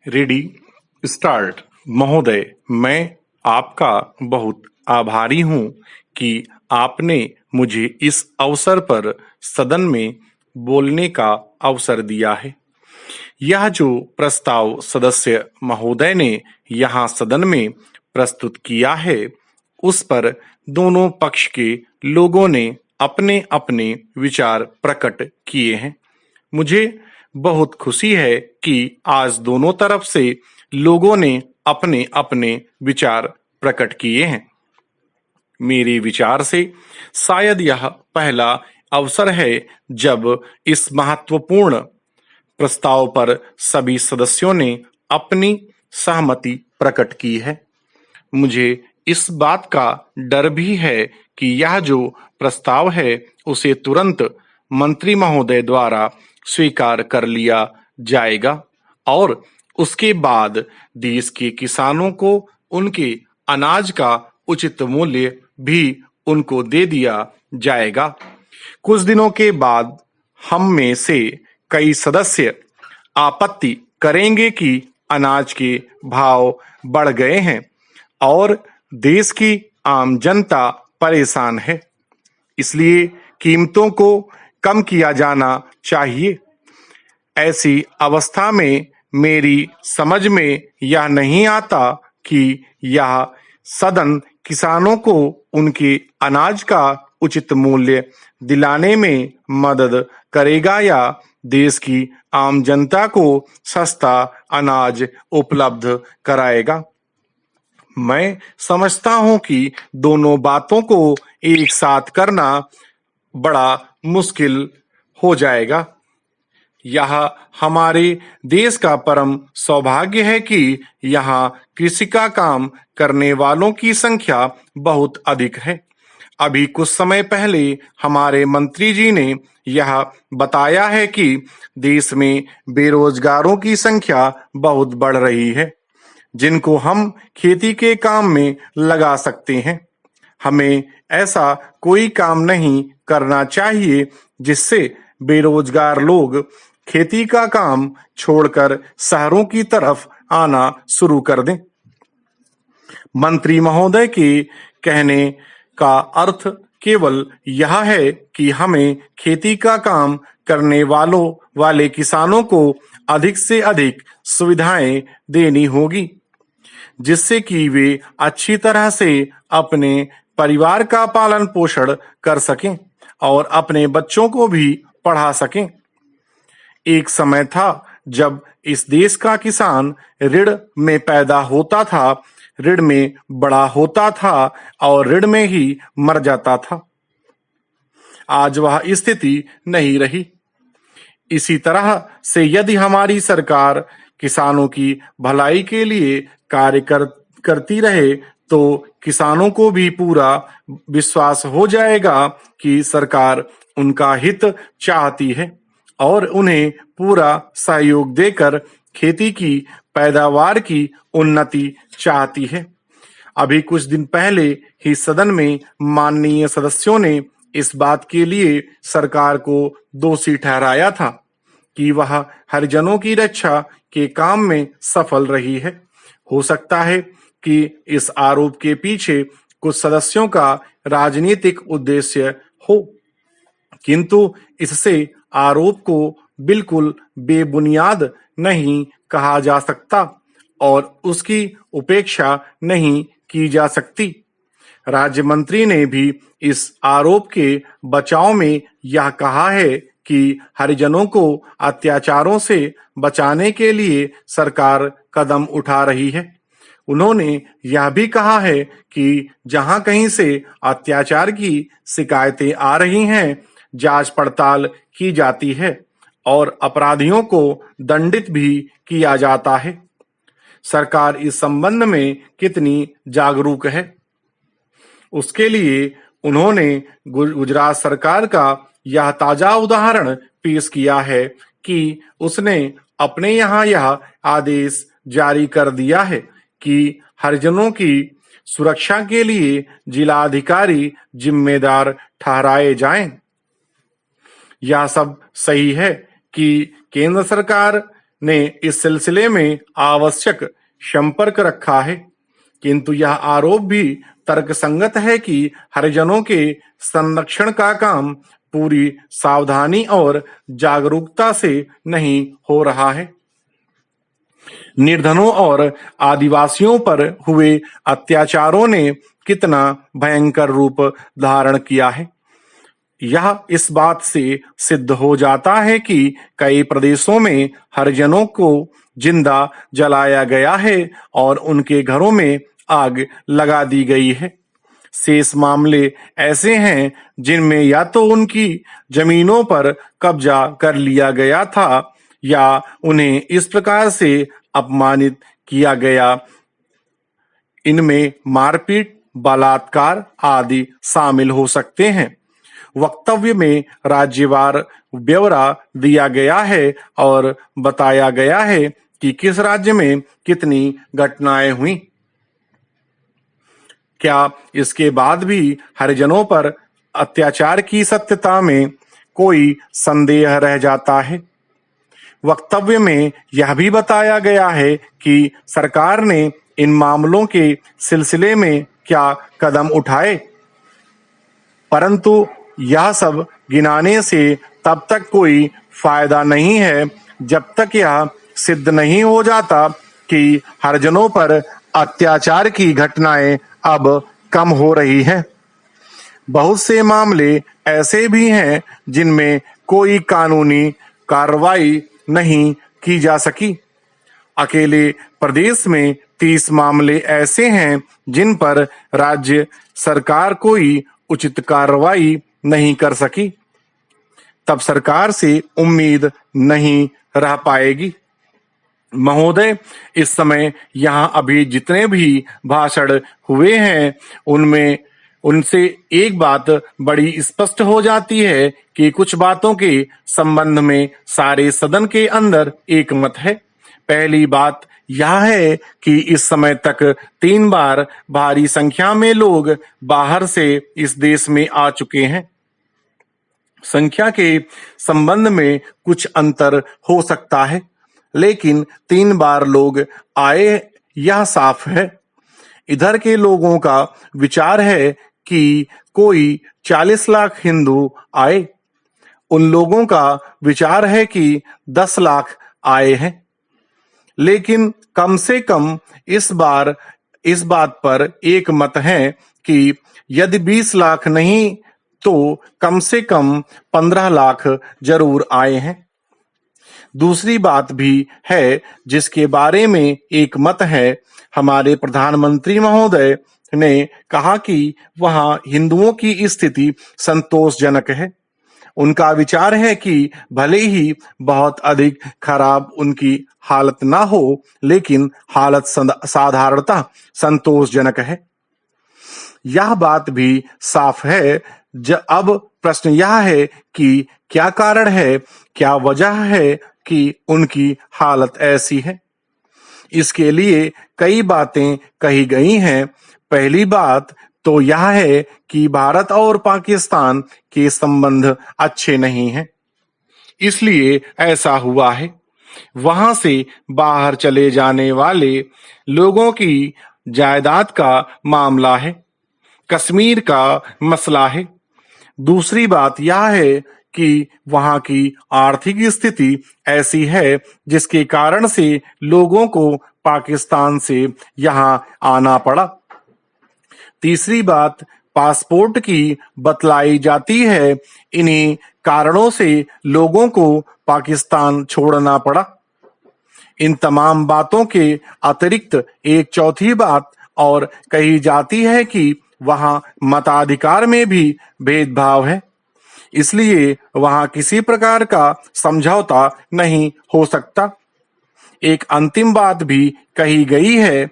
Ready start. महोदय, मैं आपका बहुत आभारी हूं कि आपने मुझे इस अवसर पर सदन में बोलने का अवसर दिया है। यह जो प्रस्ताव सदस्य महोदय ने यहाँ सदन में प्रस्तुत किया है, उस पर दोनों पक्ष के लोगों ने अपने अपने विचार प्रकट किए हैं। मुझे बहुत खुशी है कि आज दोनों तरफ से लोगों ने अपने अपने विचार प्रकट किए हैं। मेरे विचार से शायद यह पहला अवसर है जब इस महत्वपूर्ण प्रस्ताव पर सभी सदस्यों ने अपनी सहमति प्रकट की है। मुझे इस बात का डर भी है कि यह जो प्रस्ताव है उसे तुरंत मंत्री महोदय द्वारा स्वीकार कर लिया जाएगा और उसके बाद देश के किसानों को उनके अनाज का उचित मूल्य भी उनको दे दिया जाएगा। कुछ दिनों के बाद हम में से कई सदस्य आपत्ति करेंगे कि अनाज के भाव बढ़ गए हैं और देश की आम जनता परेशान है, इसलिए कीमतों को कम किया जाना चाहिए। ऐसी अवस्था में मेरी समझ में यह नहीं आता कि यह सदन किसानों को उनके अनाज का उचित मूल्य दिलाने में मदद करेगा या देश की आम जनता को सस्ता अनाज उपलब्ध कराएगा। मैं समझता हूं कि दोनों बातों को एक साथ करना बड़ा मुश्किल हो जाएगा। यह हमारे देश का परम सौभाग्य है कि यहाँ कृषि का काम करने वालों की संख्या बहुत अधिक है। अभी कुछ समय पहले हमारे मंत्री जी ने यह बताया है कि देश में बेरोजगारों की संख्या बहुत बढ़ रही है, जिनको हम खेती के काम में लगा सकते हैं। हमें ऐसा कोई काम नहीं करना चाहिए जिससे बेरोजगार लोग खेती का काम छोड़कर शहरों की तरफ आना शुरू कर दें। मंत्री महोदय के कहने का अर्थ केवल यह है कि हमें खेती का काम करने वाले किसानों को अधिक से अधिक सुविधाएं देनी होगी, जिससे कि वे अच्छी तरह से अपने परिवार का पालन पोषण कर सकें और अपने बच्चों को भी पढ़ा सकें। एक समय था जब इस देश का किसान ऋण में पैदा होता था, ऋण में बड़ा होता था और ऋण में ही मर जाता था। आज वह स्थिति नहीं रही। इसी तरह से यदि हमारी सरकार किसानों की भलाई के लिए कार्य करती रहे तो किसानों को भी पूरा विश्वास हो जाएगा कि सरकार उनका हित चाहती है और उन्हें पूरा सहयोग देकर खेती की पैदावार की उन्नति चाहती है। अभी कुछ दिन पहले ही सदन में माननीय सदस्यों ने इस बात के लिए सरकार को दोषी ठहराया था कि वह हरिजनों की रक्षा के काम में सफल रही है। हो सकता है कि इस आरोप के पीछे कुछ सदस्यों का राजनीतिक उद्देश्य हो, किंतु इससे आरोप को बिल्कुल बेबुनियाद नहीं कहा जा सकता और उसकी उपेक्षा नहीं की जा सकती। राज्य मंत्री ने भी इस आरोप के बचाव में यह कहा है कि हरिजनों को अत्याचारों से बचाने के लिए सरकार कदम उठा रही है। उन्होंने यह भी कहा है कि जहां कहीं से अत्याचार की शिकायतें आ रही हैं, जांच पड़ताल की जाती है और अपराधियों को दंडित भी किया जाता है। सरकार इस संबंध में कितनी जागरूक है, उसके लिए उन्होंने गुजरात सरकार का यह ताजा उदाहरण पेश किया है कि उसने अपने यहाँ यह आदेश जारी कर दिया है कि हरिजनों की सुरक्षा के लिए जिलाधिकारी जिम्मेदार ठहराए जाएं। यह सब सही है कि केंद्र सरकार ने इस सिलसिले में आवश्यक संपर्क रखा है, किंतु यह आरोप भी तर्कसंगत है कि हरिजनों के संरक्षण का काम पूरी सावधानी और जागरूकता से नहीं हो रहा है। निर्धनों और आदिवासियों पर हुए अत्याचारों ने कितना भयंकर रूप धारण किया है, यह इस बात से सिद्ध हो जाता है कि कई प्रदेशों में हरिजनों को जिंदा जलाया गया है और उनके घरों में आग लगा दी गई है। शेष मामले ऐसे हैं जिनमें या तो उनकी जमीनों पर कब्जा कर लिया गया था या उन्हें इस प्रकार से अपमानित किया गया। इनमें मारपीट, बलात्कार आदि शामिल हो सकते हैं। वक्तव्य में राज्यवार ब्यौरा दिया गया है और बताया गया है कि किस राज्य में कितनी घटनाएं हुई। क्या इसके बाद भी हरिजनों पर अत्याचार की सत्यता में कोई संदेह रह जाता है? वक्तव्य में यह भी बताया गया है कि सरकार ने इन मामलों के सिलसिले में क्या कदम उठाए, परंतु यह सब गिनाने से तब तक कोई फायदा नहीं है जब तक यह सिद्ध नहीं हो जाता कि हरिजनों पर अत्याचार की घटनाएं अब कम हो रही हैं। बहुत से मामले ऐसे भी हैं जिनमें कोई कानूनी कार्रवाई नहीं की जा सकी। अकेले प्रदेश में 30 मामले ऐसे हैं जिन पर राज्य सरकार कोई उचित कार्रवाई नहीं कर सकी। तब सरकार से उम्मीद नहीं रह पाएगी। महोदय, इस समय यहाँ अभी जितने भी भाषण हुए हैं उनसे एक बात बड़ी स्पष्ट हो जाती है कि कुछ बातों के संबंध में सारे सदन के अंदर एक मत है। पहली बात यह है कि इस समय तक 3 बार भारी संख्या में लोग बाहर से इस देश में आ चुके हैं। संख्या के संबंध में कुछ अंतर हो सकता है, लेकिन 3 बार लोग आए यह साफ है। इधर के लोगों का विचार है कि कोई 40 लाख हिंदू आए। उन लोगों का विचार है कि 10 लाख आए हैं। लेकिन कम से कम इस बार इस बात पर एक मत है कि यदि 20 लाख नहीं तो कम से कम 15 लाख जरूर आए हैं। दूसरी बात भी है जिसके बारे में एक मत है। हमारे प्रधानमंत्री महोदय ने कहा कि वहां हिंदुओं की स्थिति संतोषजनक है। उनका विचार है कि भले ही बहुत अधिक खराब उनकी हालत ना हो, लेकिन हालत साधारणतः संतोषजनक है। यह बात भी साफ है। अब प्रश्न यह है कि क्या कारण है, क्या वजह है कि उनकी हालत ऐसी है। इसके लिए कई बातें कही गई हैं। पहली बात तो यह है कि भारत और पाकिस्तान के संबंध अच्छे नहीं हैं, इसलिए ऐसा हुआ है। वहां से बाहर चले जाने वाले लोगों की जायदाद का मामला है, कश्मीर का मसला है। दूसरी बात यह है कि वहां की आर्थिक स्थिति ऐसी है जिसके कारण से लोगों को पाकिस्तान से यहां आना पड़ा। तीसरी बात पासपोर्ट की बतलाई जाती है। इन्हीं कारणों से लोगों को पाकिस्तान छोड़ना पड़ा। इन तमाम बातों के अतिरिक्त एक चौथी बात और कही जाती है कि वहां मताधिकार में भी भेदभाव है, इसलिए वहां किसी प्रकार का समझौता नहीं हो सकता। एक अंतिम बात भी कही गई है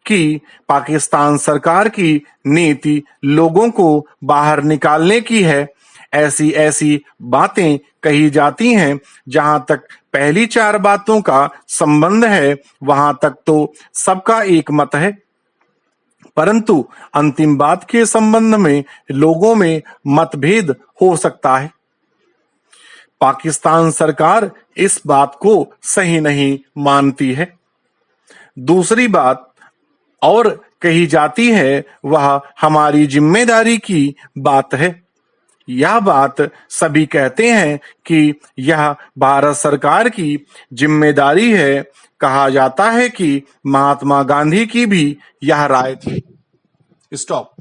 कि पाकिस्तान सरकार की नीति लोगों को बाहर निकालने की है। ऐसी बातें कही जाती हैं। जहां तक पहली 4 बातों का संबंध है, वहां तक तो सबका एक मत है, परंतु अंतिम बात के संबंध में लोगों में मतभेद हो सकता है। पाकिस्तान सरकार इस बात को सही नहीं मानती है। दूसरी बात और कही जाती है वह हमारी जिम्मेदारी की बात है। यह बात सभी कहते हैं कि यह भारत सरकार की जिम्मेदारी है। कहा जाता है कि महात्मा गांधी की भी यह राय थी। स्टॉप।